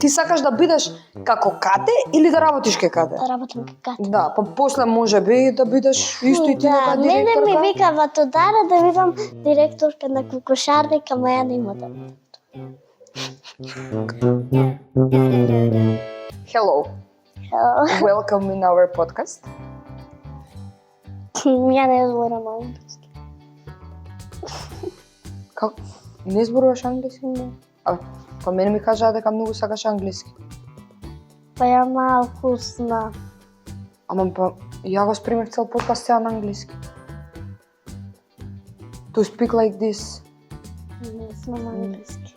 Ти сакаш да бидеш како Кате или да работиш кај Кате? Да работам кај Кате. Да, па после може би да бидеш исто и ти дека Мене директорка. ми вика Ватодара да бидам директорка на кокошарника, ама ја нема да. Hello, welcome in our podcast. Ја не зборам англиски. Како? Не зборуваш англиски? Па мене ми кажаа дека многу сакаш англиски. Па ја малку знам. Ама па ја го спремив цел подкаст сега на англиски. To speak like this. Не знам англиски.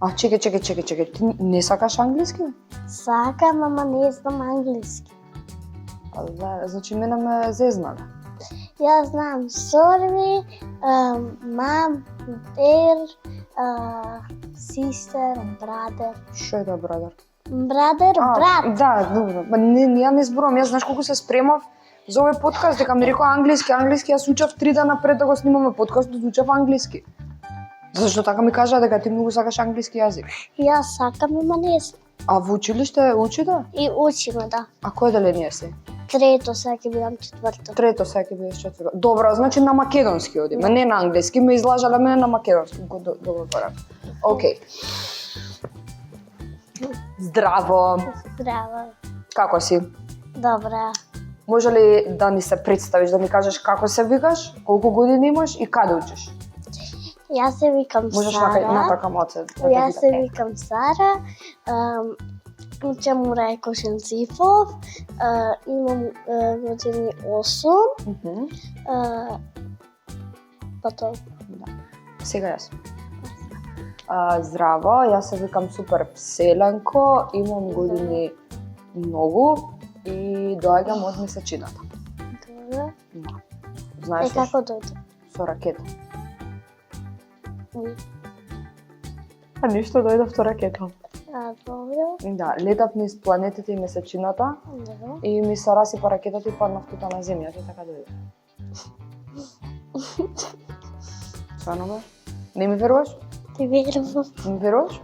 Чекај, ти не сакаш англиски? Сакам, ама не знам англиски. Да, значи мене ме зезнале. Ја знам sorry, mom, dad, sister, brother. Што е да, брадер? Brother, брат. Да, добро. Па ја не зборувам, јас знаеш колку се спремав за овој подкаст, дека ми рекоа англиски, јас учев 3 дена пред да го снимаме подкастот, учев англиски. Зашто така ми кажаа дека ти многу сакаш англиски јазик. Јас сакам, ама не знам. А во училиште учи да? И учиме, да. А кој деление си? Трето, сега ќе бидам четврто. Трето, сега ќе бидеш четврто. Добро, значи на македонски одиме, не на англиски, ме излажале мене на македонски. Добро барам. Океј. Здраво. Здраво. Како си? Добра. Може ли да ни се представиш, да ми кажеш како се викаш, колку години имаш и каде учиш? Јас се викам Можеш Сара. натака малце. Јас се викам Сара. Учам у Рајко Шенцифов. Имам години 8. Па тоа. Да. Сега јас. Здраво, јас се викам Супер Вселенко, имам години многу и доаѓам од месечината. Добро. Да. Е, Знаеш како дојде? со ракета. Уи. А ништо дојдов со ракета. Добро. Да, летав низ планетите и месечината Добро. и ми се расипа ракетата и паднав тука на земјата и така дојде. Стварно бе? Не ми веруваш? Ти верувам. Ми веруваш?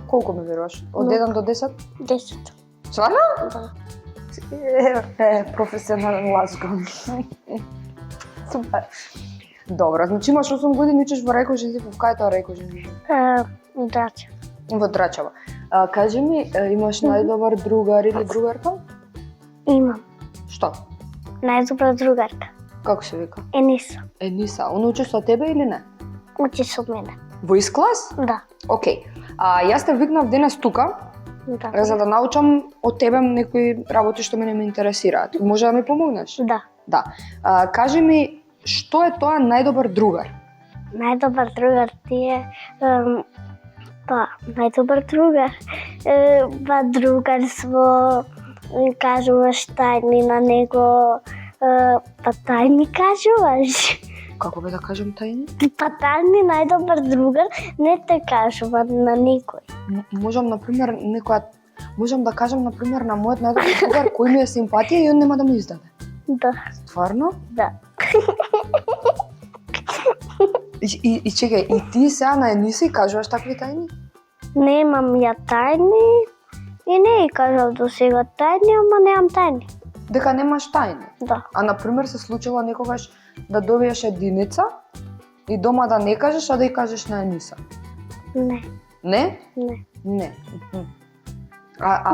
Колку ми веруваш? Од 1 до 10? 10. Стварно? Да. Професионален лазгон. Супер. Добро, значи имаш 8 години, учиш во Рајко Шенцифов. Кај е тоа Рајко Шенцифов? Драча. Во Драчево. Кажи ми, имаш најдобар другар или другарка? Имам. Што? Најдобра другарка. Како се вика? Ениса. Ениса. Он учи со тебе или не? Учи со мене. Во ист клас? Да. Океј. Јас те викнав денес тука, Да. за да научам од тебе некои работи што мене ме интересираат. Може да ми помогнеш? Да. Да. Кажи ми, што е тоа најдобар другар? Најдобар другар ти е најдобар другар. Другарство, кажуваш тајни на него, тајни кажуваш. Како бе да кажем тајни? Тајни најдобар другар не те кажува на никој. Можам да кажам например на мојот најдобар другар кој ми е симпатија и он нема да ми издаде. Да. Стварно? Да. И чекај, и ти сега на Ениса и кажуваш такви тајни? Немам ја тајни и не ја кажав до сега тајни, ама немам тајни. Дека немаш тајни? Да. А например се случило некогаш да добиеш единица и дома да не кажеш, а да ја кажеш на Ениса? Не. Не? Не. Не.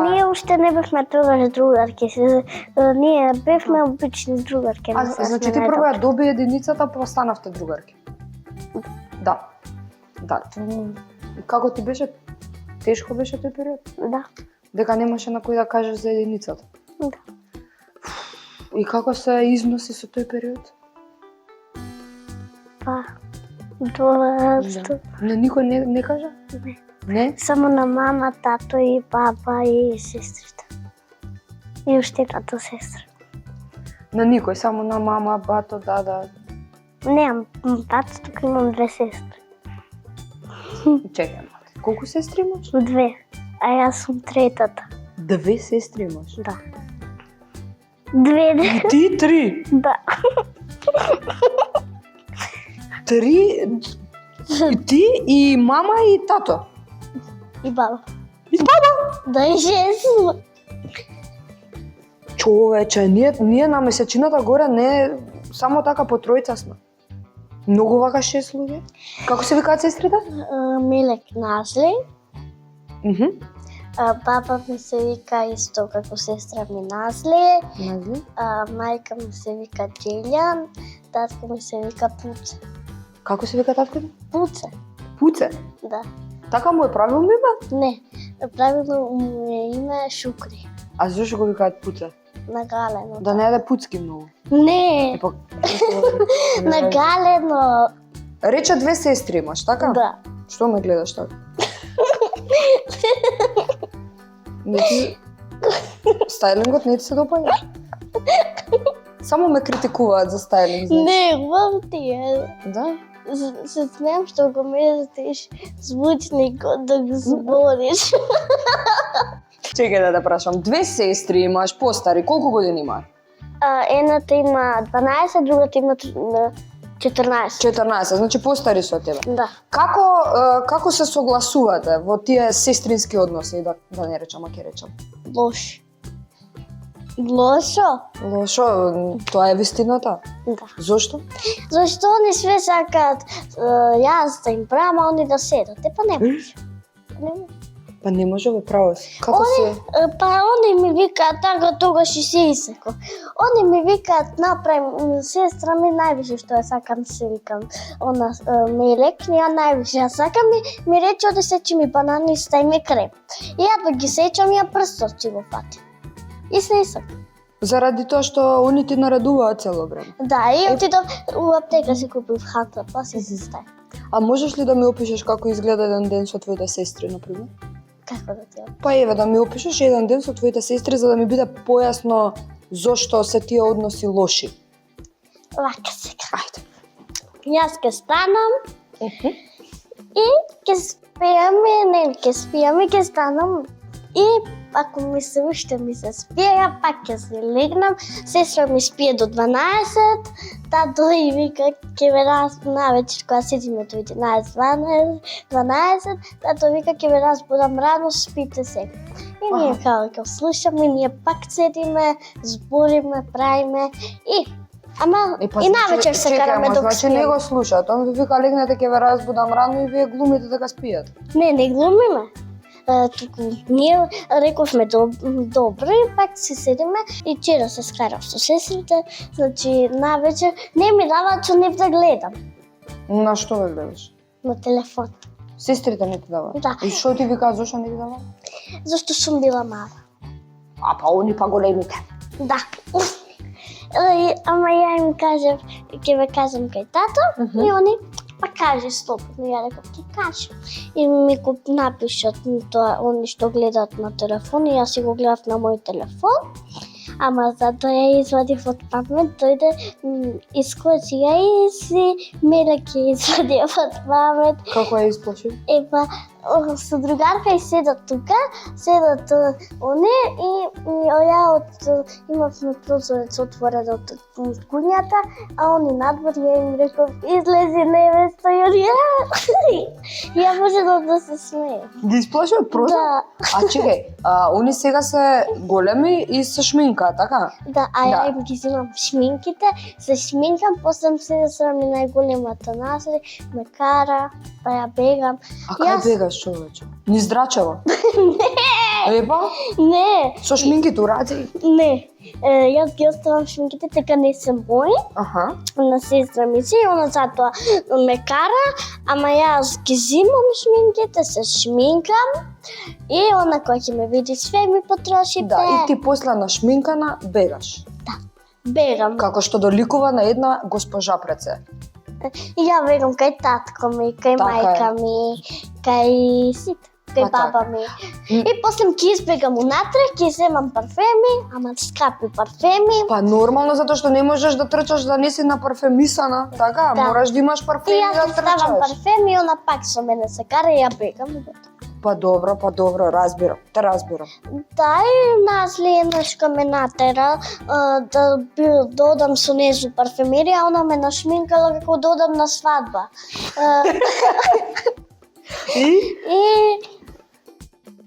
Ние уште не бевме тогаш другарки, ние бевме обични другарки. Значи ти прво ја доби единицата, па станавте другарки? Да. Да. И како ти беше? Тешко беше тој период? Да. Дека немаше на кој да кажеш за единицата? Да. И како се износи со тој период? Па, доста. На никој не кажа? Не. Не? Само на мама, тато и баба и сестрите. И уште тато сестра. На никој, само на мама, бато, дада. Немам тато, тука имам 2 сестри. Чекај, колку сестри имаш? 2, а јас сум третата. 2 сестри имаш? Да. 2. И ти 3? Да. 3? И ти и мама и тато? И баба. Да и шесло. Човече, ние на месечината горе не само така по тројца сме. Многу вака 6 луѓе. Како се викаат сестрите? Милек Назли. Мхм. Папа ми се вика исто како сестра ми Назли. Назли. Мајка ми се вика Джилјан. Татко ми се вика Пуце. Како се вика татко? Пуце, Пуце. да. Така му е правилно име? Не, правилно му е име Шукри. А зашто го викаат Пуце? Нагалено. Да не јаде пуцки многу. Не, Епак. нагалено. Рече 2 сестри имаш, така? Да. Што ме гледаш така? Не ти... Стајлингот не ти се допаѓа? Само ме критикуваат за стајлинг, значи. Не, убав ти е. Да? Се смеам што го местиш звучникот да го збориш. Чекај да прашам. 2 сестри имаш, постари, колку години има? Едната има 12, другата има 14. 14, значи постари со тебе. Да. Како се согласувате во тие сестрински односи, да не речам, а ќе речам? Лош. Лошо? Лошо, тоа е вистината. Да. Зошто? Зашто они све сакаат јас да им правам, а они да седат. Па не може. Не може. Па не може бе, право си. Како се? Па они ми викаат така, тогаш и се исеко. Они ми викаат направим, сестра ми највише што ја сакам се викам. Она Мелек, ја највише ја сакам и ми рече оде сечи ми банани, стај ми крем. И ја да ги сечам, ја прстот си го фати. И се исакам. Заради тоа што они ти наредуваат цело време. Да, и отидов у аптека си купив ханта, па си се стај. А можеш ли да ми опишеш како изгледа еден ден со твоите сестри, например? Како да ти опишам? Па еве да ми опишеш еден ден со твоите сестри за да ми биде појасно зошто се тие односи лоши. Вака сега. Ајде. Јас ке станам и ке спијам и ке станам и ако ми се уште ми се спија, пак ќе се легнам. Сестра ми спие до 12, тато и вика ќе ме навечер кога седиме до 11-12, тато вика ќе ме разбудам рано, спите сега. И ние као ќе слушаме, и ние пак седиме, збориме, правиме и и навечер се караме док значи не го слушаат. Он ви вика легнете ќе ве разбудам рано и вие глумите дека спијат. Не глумиме. Туку ние рековме добро и пак си седиме и вчера се скарав со сестрите, значи навечер не ми даваат што нив да гледам На што ве гледаш? на телефон. Сестрите не ти даваат? Да. И што ти викаат зошто не ти даваат? Зашто сум била мала. А па они па големите. Да. Ама ја им кажав, ќе ве кажам кај тато и они па кажи слободно, ја реков ќе кажи. И ми го напишат тоа, они што гледаат на телефон и јас си го гледав на мој телефон. Ама затоа ја извадив од памет, дојде искочи ја и си Мелек ја извадив од памет. Како ја исплаши? Епа, со другарка и седат тука, седат они и ја имавме прозорец отворен од куњата, а они надвор ја им реков излези невесто и ја може да се смее. Ги исплаши од прозор? Да. А чекај, они сега се големи и се шминкаат, така? Да, а ја им ги земам шминките, се шминкам, после се срами најголемата Назли, ме кара, па ја бегам. А кај бегаш, човече? Низ Драчево? Не! Епа? Не! Со шминките уради? Не. Јас ги оставам шминките, дека не се мои, на сестра ми си, и она затоа ме кара, ама јас ги земам шминките, се шминкам, и она кој ќе ме види све ми потроши. Да, и ти после на шминкана бегаш. Бегам. Како што доликува на една госпожа пред се. И ја бегам кај татко ми, кај Така мајка ми, кај сите, кај Па баба ми. И после ќе избегам унатре, ќе земам парфеми, ама скапи парфеми. Па нормално, затоа што не можеш да трчаш да не си на парфемисана, така? Да. Мораш да имаш И парфеми јас да ги ставам трчаш. парфеми и она пак со мене се кара и ја бегам. И готово. Па добро, разбирам, те разбирам. Да, и Назли еднашка ме натера да одам со незу парфемерија, она ме нашминкала како да одам на свадба. И?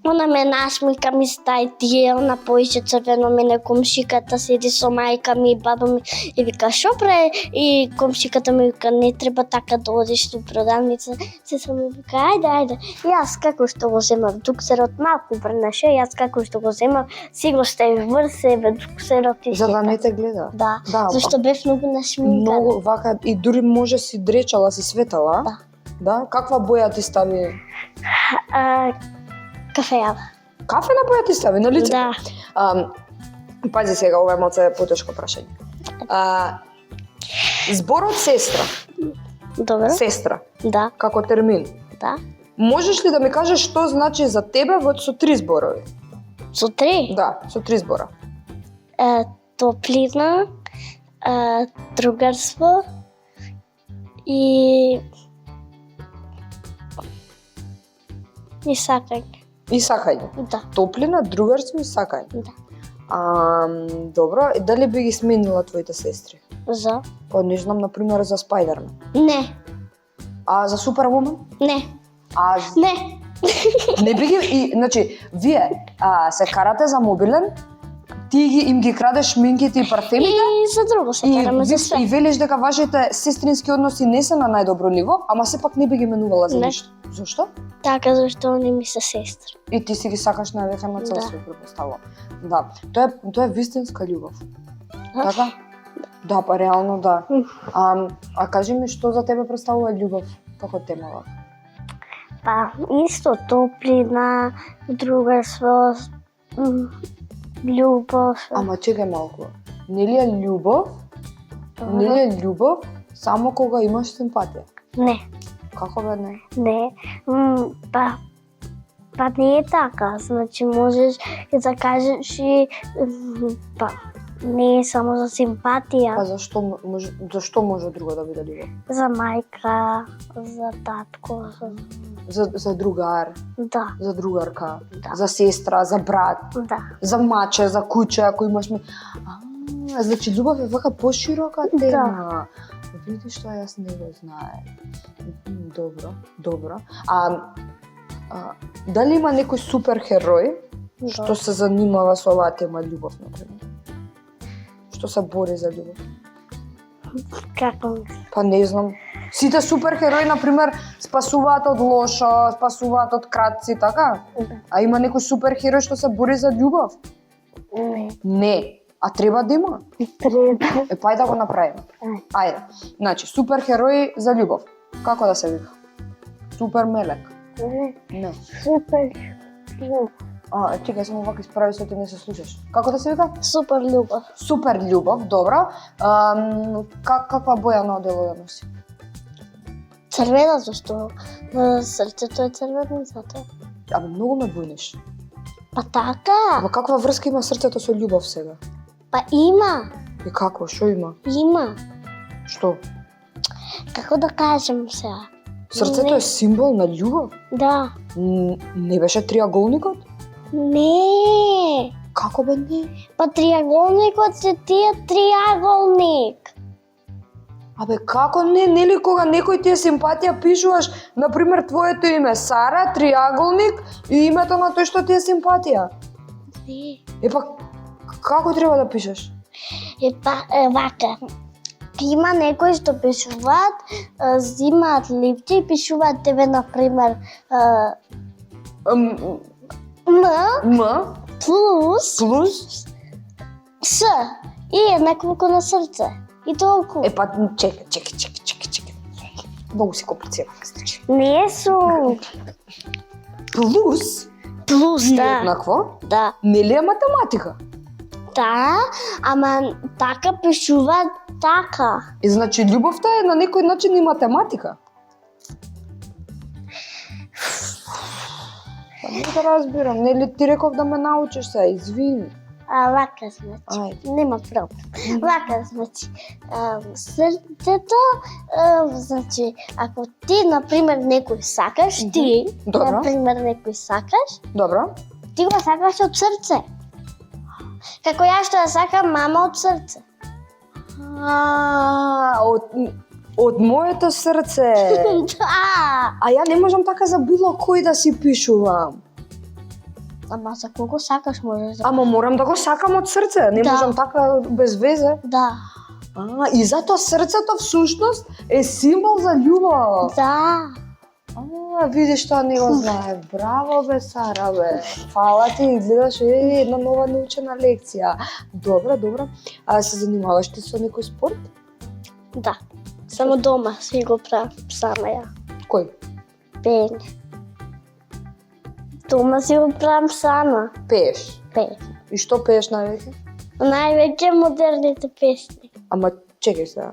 И Она ме насмика, ми стаи тие, она поише црвено мене комшиката седи со мајка ми и баба ми и вика шо прави и комшиката ми вика не треба така да одиш у продавница. Се сам ми вика ајде. И јас како што го земав дуксерот малку брнеше, јас како што го земав си го ставив врз себе дуксерот и За да сета. не те гледа. Да, Да, зашто бев многу нашминкана. Многу вака и дури може си дречала, си светала. Да. Да? Каква боја ти стави? Кафеава. Кафена боја ти стави на лицето? Да. Пази сега, ова е малце потешко прашање. Зборот сестра, Добро. сестра, Да, како термин, да. можеш ли да ми кажеш што значи за тебе со 3 зборови? Со 3. Да, со 3 збора. Топлина, другарство и сакање. И сакање. Да, Топлина, другарство и сакање. да. Добро, и дали би ги сменила твоите сестри? За? Па не знам, например, за Спајдермен. Не, А за Супервумен? не, А не. не би ги... И, значи, вие се карате за мобилен, ти им ги крадеш шминките и парфемите, И за друго се караме за све. и велиш дека вашите сестрински односи не се на најдобро ниво, ама сепак не би ги менувала за Не. ништо. Зошто? Така зашто они ми се сестри. И ти си ги сакаш навека на цел Да. свет, претпоставувам. Да, тоа е вистинска љубов. А? Така? Да, па реално да. М. А кажи ми што за тебе представува љубов како темава? Па, исто топлина, другарство, љубов. Ама чекај малку. Нели е љубов? Нели е љубов само кога имаш симпатија? Не. Како бе не? Не, па не е така, значи можеш и да кажеш и па не е само за Па симпатија, зашто може друго да биде љубов? за мајка, за татко, За другар, да, за другарка, Да. за сестра, за брат, да, за маче, за куче, ако имаш значи љубов е вака поширока тема. Видиш што јас не го знаев. Добро. Дали има некој суперхерој што се занимава со оваа тема љубов, например? Што се бори за љубов? Како мислиш? Па не знам. Сите суперхерои, например, спасуваат од лошо, спасуваат од кратци, така? А има некој суперхерој што се бори за љубов? Не, Не. А треба да има? треба. Па ајде да го направиме. Ајде. Значи, суперхерој за љубов. Како да се вика? Супер мелек. Не. Супер љубов. Чекај, само вака исправи се ти не се слушаш. Како да се вика? Супер љубов. Супер љубов, добро. Каква боја на одело да носи? Црвена, зашто срцето е црвено, затоа. Абе, многу ме бујниш. Па така, Абе, каква врска има срцето со љубов сега? па има, И како? Што има? има. Што? Како да кажем сега? Срцето е символ на љубов? Да. Не беше триаголникот? Не. Како бе не? Па триаголникот се тие триаголник. Абе, како не? Нели кога некој ти е симпатија пишуваш, например, твоето име Сара, триаголник и името на тој што ти е симпатија? Не. Епа, како треба да пишеш? Вака. Има некои што пишуваат, зимаат липти и пишуваат тебе, например, М М плюс плюс? С и еднакво на срце. И толку. Епа, чекай. Многу си комплицирано, значи. Не сум. Плюс? Плюс, И да. еднакво? Да. Нели е математика? Да, ама така пишуваат така. И значи љубовта е на некој начин и математика. Па не да разбирам, нели ти реков да ме научиш се, извини. Вака значи. Ајде. Нема проблем. Вака значи. Срцето, значи, ако ти, например, некој сакаш, ти, Добро. например, некој сакаш, Добро. ти го сакаш од срце. Како ја што ја сакам мама од срце. Од моето срце. Да. А ја не можам така за било кој да си пишувам. Ама за колку сакаш можеш да... Ама морам да го сакам од срце, не Да. можам така без везе. Да. И затоа срцето всушност е символ за љубов. Да. Видиш, тоа не го знае. Браво бе, Сара бе. Фала ти, изгледаш една нова научена лекција. Добра. А се занимаваш ти со некој спорт? Да. Само дома си го правам сама ја. Кој? Пење. Дома си го правам сама. Пееш. Пење. И што пееш највеќе? Највеќе модерните песни. Ама чекај сега.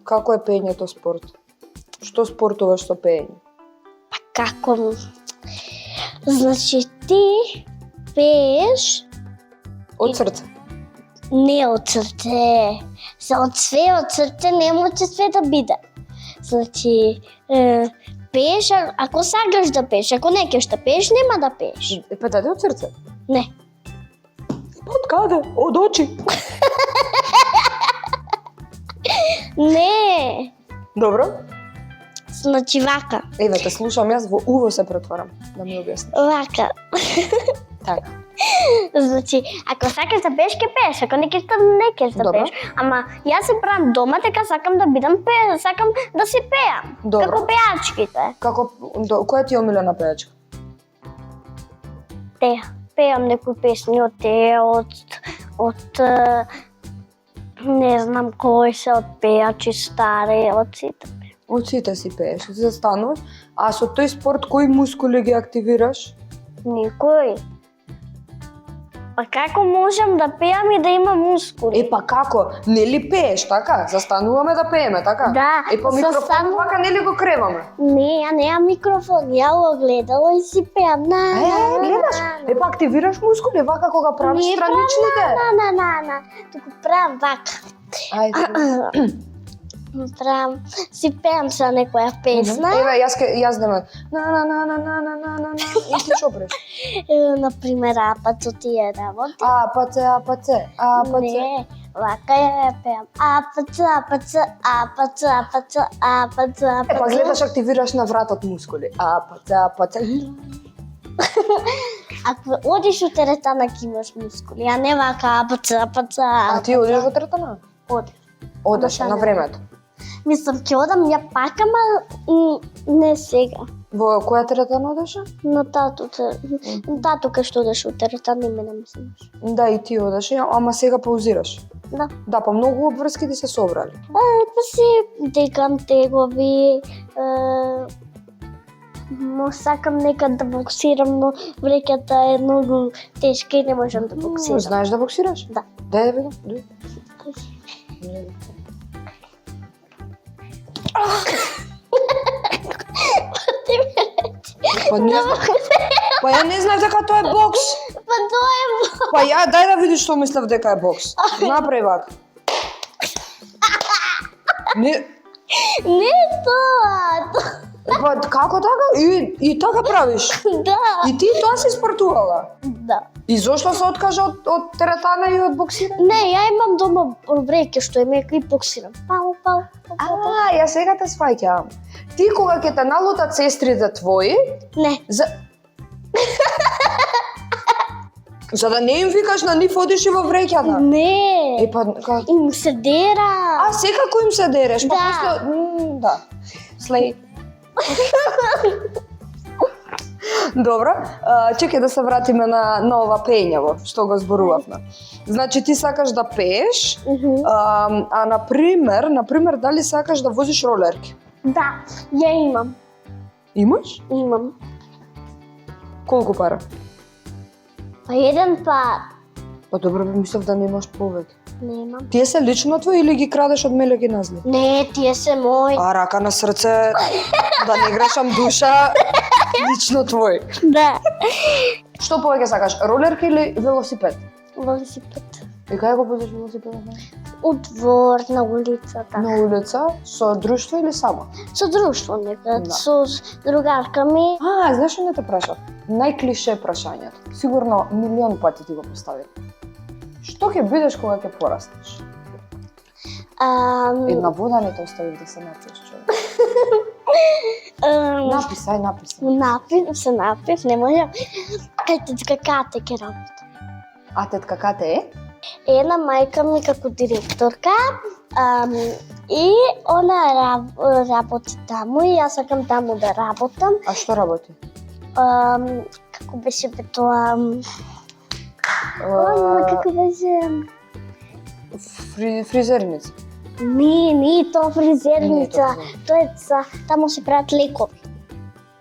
Како е пењето спорт? Што спортуваш со пење? Па како? Значи ти пееш Од срце. не од срце. Од срце не може све да биде. Значи, пееш, ако сакаш да пееш, ако не кеш да пееш, нема да пееш. Па даде од срце. Не. Од каде? Од очи. Не. Добро. Значи вака. Еве, те слушам јас, во уво се претварам, да ми објасниш. Вака. Така. Значи, ако сакаш да пееш, ке пееш, ако не кеш да Добро. пееш. Ама јас се правам дома, така сакам да бидам сакам да си пеам. Добро. Како пеачките. Која ти е омилена пеачка? Те, пеам некои песни од те, од не знам кои се од пеачи стари, од сите. Од сите си пееш, ти застануваш, а со тој спорт кои мускули ги активираш? Никој. Па како можам да пеам и да имам мускули? Па како? Нели пееш, така? Застануваме да пееме, така? Да, Па микрофон застанувам. вака нели го креваме? Не, ја немам микрофон, ја го гледало и си пеам. Гледаш? Па активираш мускули вака кога правиш Не страничните. на. Туку правам вака. Ајде. Правам, си пеам со некоја песна. Еве, јас дема. На. И ти што преш? Например, апацо ти е работи. Апаце. Не, вака ја пеам. Апацо. Па гледаш, активираш на вратот мускули. Апаце. Ако одиш у теретана ќе имаш мускули, а не вака апацо. А ти одиш во теретана? Одеш на времето. Мислам, ќе одам ја пак, ама не сега. Во која теретана одеше? На татото. Тато кај што одеше у теретана и мене мислам. Да, и ти одеше, ама сега паузираш. Да. Да, па многу обврски ти се собрали. Па си декам тегови, сакам некад да боксирам, но вреќата е многу тешка и не можам да боксирам. Знаеш да боксираш? Да. Дај да видам. Па не знам. Па ја не знаев дека тоа е бокс. Па тоа е... Па ја дај да видиш што мислев дека е бокс. Направи вака. Не, Не е тоа. па како така? И така правиш? Да. И ти тоа си спортувала? Да. И зошто се откажа од теретана и од боксирање? Не, ја имам дома вреќе што е мека и боксирам. Пау. Ја сега те сваќам. Ти кога ќе те налутат сестрите твои, Не. За да не им викаш на нив одиш и во вреќата. Не. Па Им се дера. секако им се дереш, па Да. после да. Слеј. Добро, чекај да се вратиме на ова пењево, што го зборувавме. Значи ти сакаш да пееш, а например, дали сакаш да возиш ролерки? Да, ја имам. Имаш? Имам. Колку пара? Па еден пат. Па добро, мислев да немаш повеќе. Немам. Тие се лично твои или ги крадеш од Мелеги Назли? Не, тие се мои. А рака на срце, да не грешам душа, лично твој. Да. Што повеќе сакаш, ролерки или велосипед? Велосипед. И кај го возиш велосипедот? У двор, на улицата. На улица, со друштво или само? Со друштво некад, Да. со другарка ми. Знаеш што не те прашав? Најклише прашањето. Сигурно милион пати ти го постави. Што ќе бидеш кога ќе порастеш? Една вода не те остави да се напиеш, човек. Написај, написај. Се напив, не може. Кај тетка Кате ке работи. А тетка Кате е? Една мајка ми како директорка и она работи таму и јас сакам таму да работам. А што работи? Како беше бе тоа? Како беше? Фризерница. Не, тоа фризерница. Не, Тоа е таму се прават лекови.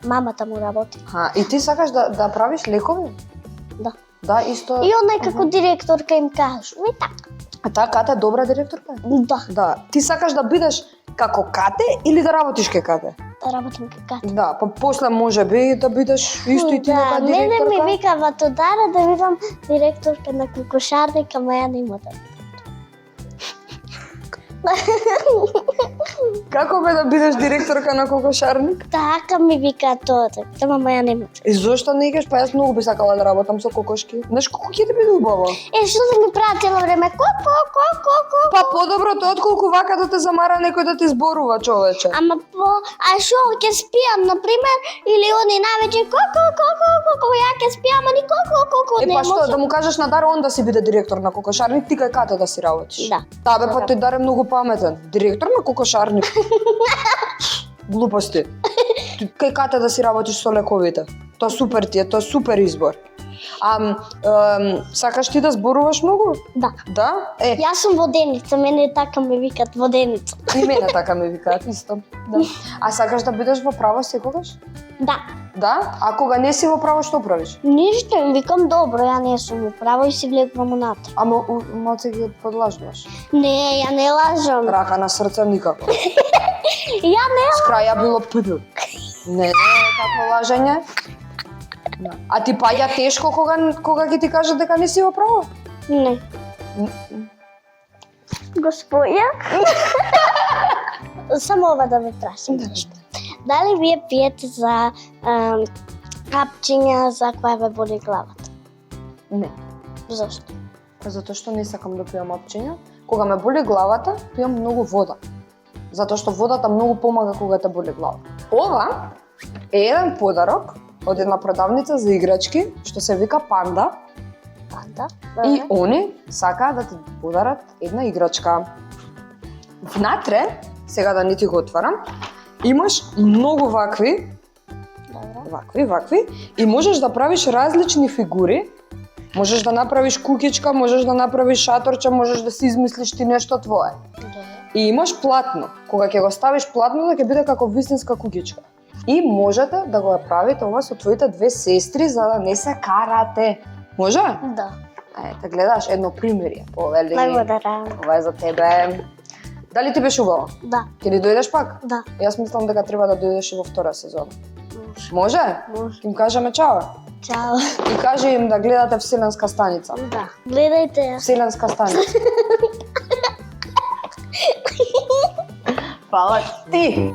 Мама таму работи. И ти сакаш да правиш лекови? Да. Да, исто. И она како директорка им кажу, и така. А таа Кате е добра директорка? Да, Да. Ти сакаш да бидеш како Кате или да работиш ке Кате? да работам како Кате. Да, па после може би да бидеш исто и ти нека Да, мене директорка. ми вика Ватодара да бидам директорка на кокошарник, ама ја нема да. Како бе да бидеш директорка на кокошарник? Така ми вика тоа, ама ја нема. И зошто не играш? Па јас многу би сакала да работам со кокошки. Знаеш колку ќе ти биде убаво? Што да ми прават цело време ко. Па подобро тоа отколку вака да те замара некој да ти зборува, човече. Ама а што ќе спијам на пример или они навече ко, ја ќе спијам, ани ко, Е, не па што, може. да му кажеш на Даре он да си биде директор на кокошарник, ти кај Кате да си работиш. Да. Да, бе, па ти Даре многу паметен. Директор на кокошарник. Глупости. Ти кај Кате да си работиш со лековите. Тоа супер ти е, тоа супер избор. Сакаш ти да зборуваш многу? Да. Да? Е, Јас сум воденица, мене така ме викат воденица. и мене така ме викаат исто. Да. А сакаш да бидеш во право секогаш? Да. Да? А кога не си во право, што правиш? Ништо им викам добро, ја не сум управо и си влегувам унатре. Ама малце ги подлажуваш. Не, ја не лажам. Рака на срце никако. Ја не. С краја било пд. Не, такво лажење. Да. А ти паѓа тешко кога ги ти кажат дека не си во право? Не. Господја. Само ова да ме прашам нешто. Дали вие пиете за капчиња за која ве боли главата? Не. Зошто? Затоа што не сакам да пијам апчиња. Кога ме боли главата, пијам многу вода. Затоа што водата многу помага кога те боли глава. Ова е еден подарок од една продавница за играчки, што се вика Панда. Панда. И они сакаат да ти подарат една играчка. Внатре, сега да не ти го отварам, имаш многу вакви, и можеш да правиш различни фигури. Можеш да направиш кукичка, можеш да направиш шаторче, можеш да си измислиш ти нешто твое. И имаш платно. Кога ќе го ставиш платно, да ќе биде како вистинска кукичка. И можете да го правите ова со твоите две сестри за да не се карате. Може? Да. Ете, гледаш едно примерие. Повели. Благодарам. Ова е за тебе. Дали ти беше убаво? Да. Ќе ли дојдеш пак? Да. Јас мислам дека треба да дојдеш и во втора сезона. Може. Може? Може. Ќе им кажеме чао. Чао. И кажи им да гледате Вселенска станица. Да. Гледајте ја. Вселенска станица. Фала ти.